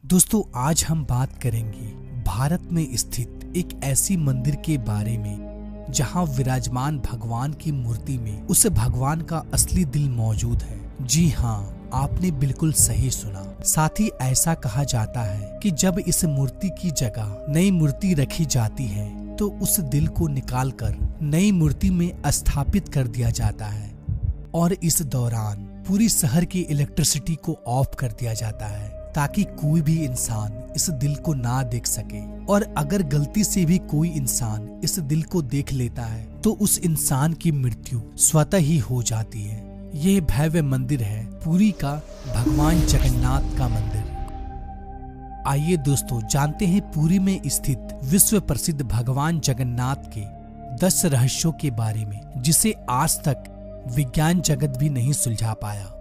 दोस्तों आज हम बात करेंगे भारत में स्थित एक ऐसी मंदिर के बारे में जहां विराजमान भगवान की मूर्ति में उस भगवान का असली दिल मौजूद है। जी हाँ, आपने बिल्कुल सही सुना। साथ ही ऐसा कहा जाता है कि जब इस मूर्ति की जगह नई मूर्ति रखी जाती है तो उस दिल को निकालकर नई मूर्ति में स्थापित कर दिया जाता है और इस दौरान पूरी शहर की इलेक्ट्रिसिटी को ऑफ कर दिया जाता है ताकि कोई भी इंसान इस दिल को ना देख सके। और अगर गलती से भी कोई इंसान इस दिल को देख लेता है तो उस इंसान की मृत्यु स्वतः ही हो जाती है। ये भव्य मंदिर है पुरी का भगवान जगन्नाथ का मंदिर। आइए दोस्तों जानते हैं पुरी में स्थित विश्व प्रसिद्ध भगवान जगन्नाथ के 10 रहस्यों के बारे में जिसे आज तक विज्ञान जगत भी नहीं सुलझा पाया।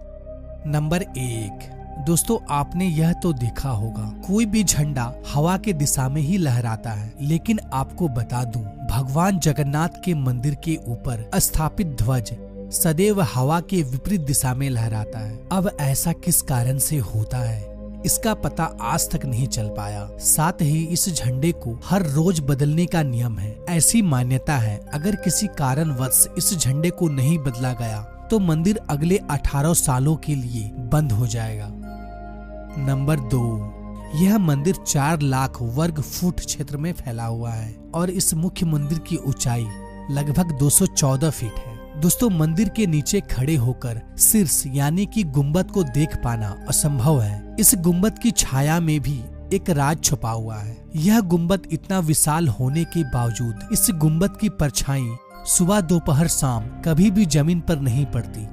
नंबर 1, दोस्तों आपने यह तो देखा होगा कोई भी झंडा हवा के दिशा में ही लहराता है, लेकिन आपको बता दूं भगवान जगन्नाथ के मंदिर के ऊपर स्थापित ध्वज सदैव हवा के विपरीत दिशा में लहराता है। अब ऐसा किस कारण से होता है इसका पता आज तक नहीं चल पाया। साथ ही इस झंडे को हर रोज बदलने का नियम है। ऐसी मान्यता है अगर किसी कारणवश इस झंडे को नहीं बदला गया तो मंदिर अगले 18 सालों के लिए बंद हो जाएगा। नंबर 2, यह मंदिर 4 लाख वर्ग फुट क्षेत्र में फैला हुआ है और इस मुख्य मंदिर की ऊंचाई लगभग 214 फीट है। दोस्तों मंदिर के नीचे खड़े होकर शीर्ष यानी कि गुंबद को देख पाना असंभव है। इस गुंबद की छाया में भी एक राज छुपा हुआ है। यह गुंबद इतना विशाल होने के बावजूद इस गुंबद की परछाई सुबह दोपहर शाम कभी भी जमीन पर नहीं पड़ती।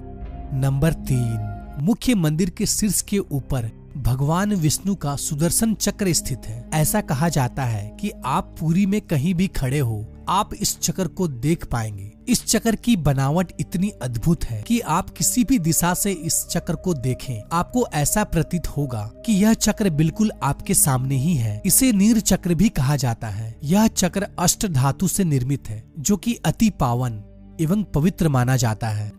नंबर 3, मुख्य मंदिर के शीर्ष के ऊपर भगवान विष्णु का सुदर्शन चक्र स्थित है। ऐसा कहा जाता है कि आप पुरी में कहीं भी खड़े हो आप इस चक्र को देख पाएंगे। इस चक्र की बनावट इतनी अद्भुत है कि आप किसी भी दिशा से इस चक्र को देखें आपको ऐसा प्रतीत होगा कि यह चक्र बिल्कुल आपके सामने ही है। इसे नीर चक्र भी कहा जाता है। यह चक्र अष्ट धातु से निर्मित है जो कि अति पावन एवं पवित्र माना जाता है।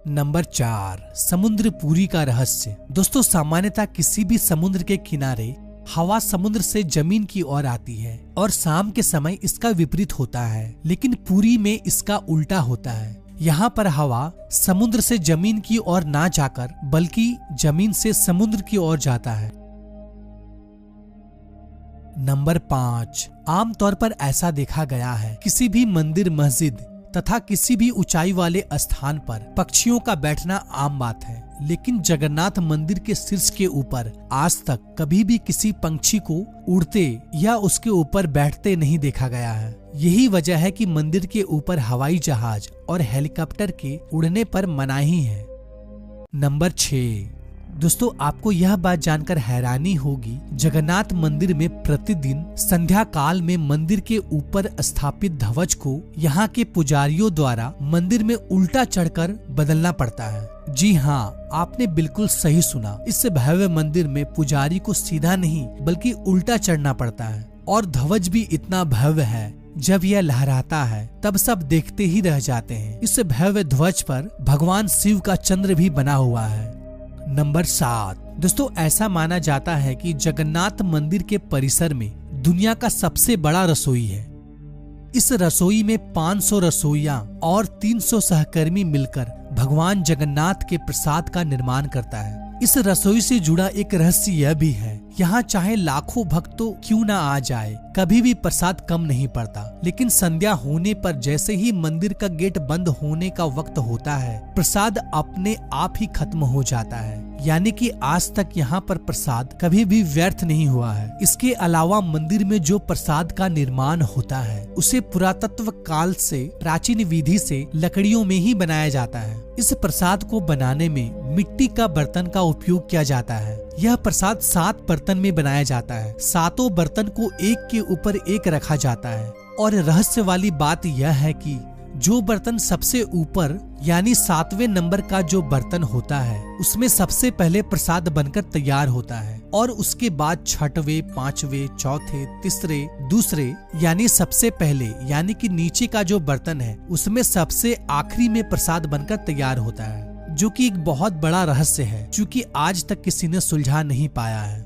नंबर 4, समुद्र पुरी का रहस्य। दोस्तों सामान्यतः किसी भी समुद्र के किनारे हवा समुद्र से जमीन की ओर आती है और शाम के समय इसका विपरीत होता है, लेकिन पुरी में इसका उल्टा होता है। यहाँ पर हवा समुद्र से जमीन की ओर ना जाकर बल्कि जमीन से समुद्र की ओर जाता है। नंबर 5, आमतौर पर ऐसा देखा गया है किसी भी मंदिर मस्जिद तथा किसी भी ऊंचाई वाले स्थान पर पक्षियों का बैठना आम बात है, लेकिन जगन्नाथ मंदिर के शीर्ष के ऊपर आज तक कभी भी किसी पंछी को उड़ते या उसके ऊपर बैठते नहीं देखा गया है। यही वजह है कि मंदिर के ऊपर हवाई जहाज और हेलीकॉप्टर के उड़ने पर मनाही है। नंबर 6, दोस्तों आपको यह बात जानकर हैरानी होगी जगन्नाथ मंदिर में प्रतिदिन संध्या काल में मंदिर के ऊपर स्थापित ध्वज को यहाँ के पुजारियों द्वारा मंदिर में उल्टा चढ़कर बदलना पड़ता है। जी हाँ, आपने बिल्कुल सही सुना। इस भव्य मंदिर में पुजारी को सीधा नहीं बल्कि उल्टा चढ़ना पड़ता है और ध्वज भी इतना भव्य है जब यह लहराता है तब सब देखते ही रह जाते हैं। इस भव्य ध्वज पर भगवान शिव का चंद्र भी बना हुआ है। नंबर 7, दोस्तों ऐसा माना जाता है कि जगन्नाथ मंदिर के परिसर में दुनिया का सबसे बड़ा रसोई है। इस रसोई में 500 रसोइया और 300 सहकर्मी मिलकर भगवान जगन्नाथ के प्रसाद का निर्माण करता है। इस रसोई से जुड़ा एक रहस्य यह भी है, यहाँ चाहे लाखों भक्तों क्यों ना आ जाए कभी भी प्रसाद कम नहीं पड़ता, लेकिन संध्या होने पर जैसे ही मंदिर का गेट बंद होने का वक्त होता है प्रसाद अपने आप ही खत्म हो जाता है। यानी कि आज तक यहाँ पर प्रसाद कभी भी व्यर्थ नहीं हुआ है। इसके अलावा मंदिर में जो प्रसाद का निर्माण होता है उसे पुरातत्व काल से प्राचीन विधि से लकड़ियों में ही बनाया जाता है। इस प्रसाद को बनाने में मिट्टी का बर्तन का उपयोग किया जाता है। यह प्रसाद 7 बर्तन में बनाया जाता है। 7 बर्तन को एक के ऊपर एक रखा जाता है और रहस्य वाली बात यह है कि जो बर्तन सबसे ऊपर यानी 7वें नंबर का जो बर्तन होता है उसमें सबसे पहले प्रसाद बनकर तैयार होता है और उसके बाद 6वें, 5वें, चौथे, तीसरे, दूसरे यानी सबसे पहले यानी कि नीचे का जो बर्तन है उसमें सबसे आखिरी में प्रसाद बनकर तैयार होता है, जो कि एक बहुत बड़ा रहस्य है क्योंकि आज तक किसी ने सुलझा नहीं पाया है।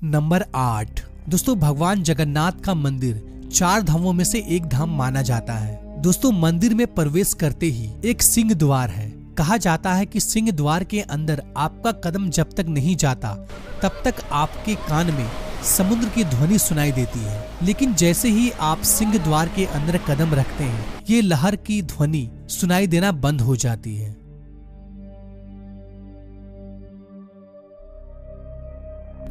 नंबर 8, दोस्तों भगवान जगन्नाथ का मंदिर 4 धामों में से एक धाम माना जाता है। दोस्तों मंदिर में प्रवेश करते ही एक सिंह द्वार है। कहा जाता है कि सिंह द्वार के अंदर आपका कदम जब तक नहीं जाता तब तक आपके कान में समुद्र की ध्वनि सुनाई देती है, लेकिन जैसे ही आप सिंह द्वार के अंदर कदम रखते हैं ये लहर की ध्वनि सुनाई देना बंद हो जाती है।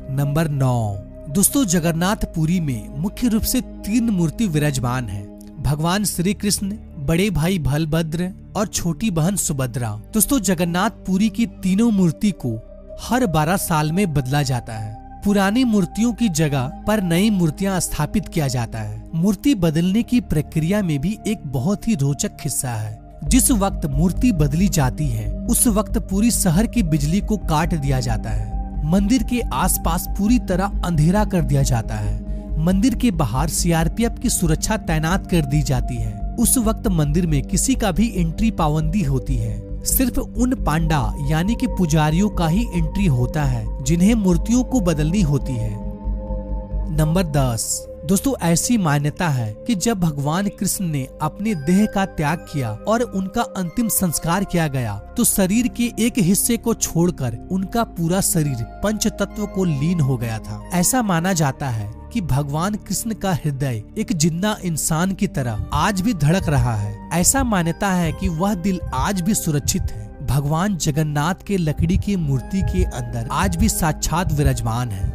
नंबर 9, दोस्तों जगन्नाथपुरी में मुख्य रूप से 3 मूर्ति विराजमान है। भगवान श्री कृष्ण, बड़े भाई बलभद्र और छोटी बहन सुभद्रा। दोस्तों जगन्नाथपुरी की तीनों मूर्ति को हर 12 साल में बदला जाता है। पुरानी मूर्तियों की जगह पर नई मूर्तियां स्थापित किया जाता है। मूर्ति बदलने की प्रक्रिया में भी एक बहुत ही रोचक हिस्सा है। जिस वक्त मूर्ति बदली जाती है उस वक्त पूरी शहर की बिजली को काट दिया जाता है। मंदिर के आसपास पूरी तरह अंधेरा कर दिया जाता है। मंदिर के बाहर सीआरपीएफ की सुरक्षा तैनात कर दी जाती है। उस वक्त मंदिर में किसी का भी एंट्री पाबंदी होती है। सिर्फ उन पांडा यानी कि पुजारियों का ही एंट्री होता है जिन्हें मूर्तियों को बदलनी होती है। नंबर 10, दोस्तों ऐसी मान्यता है कि जब भगवान कृष्ण ने अपने देह का त्याग किया और उनका अंतिम संस्कार किया गया तो शरीर के एक हिस्से को छोड़कर उनका पूरा शरीर पंच तत्व को लीन हो गया था। ऐसा माना जाता है कि भगवान कृष्ण का हृदय एक जिंदा इंसान की तरह आज भी धड़क रहा है। ऐसा मान्यता है कि वह दिल आज भी सुरक्षित है। भगवान जगन्नाथ के लकड़ी की मूर्ति के अंदर आज भी साक्षात विराजमान है।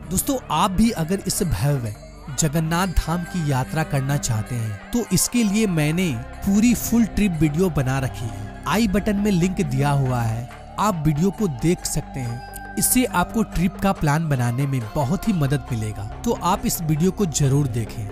दोस्तों आप भी अगर इस भव्य जगन्नाथ धाम की यात्रा करना चाहते हैं तो इसके लिए मैंने पूरी फुल ट्रिप वीडियो बना रखी है। आई बटन में लिंक दिया हुआ है, आप वीडियो को देख सकते हैं। इससे आपको ट्रिप का प्लान बनाने में बहुत ही मदद मिलेगा, तो आप इस वीडियो को जरूर देखें।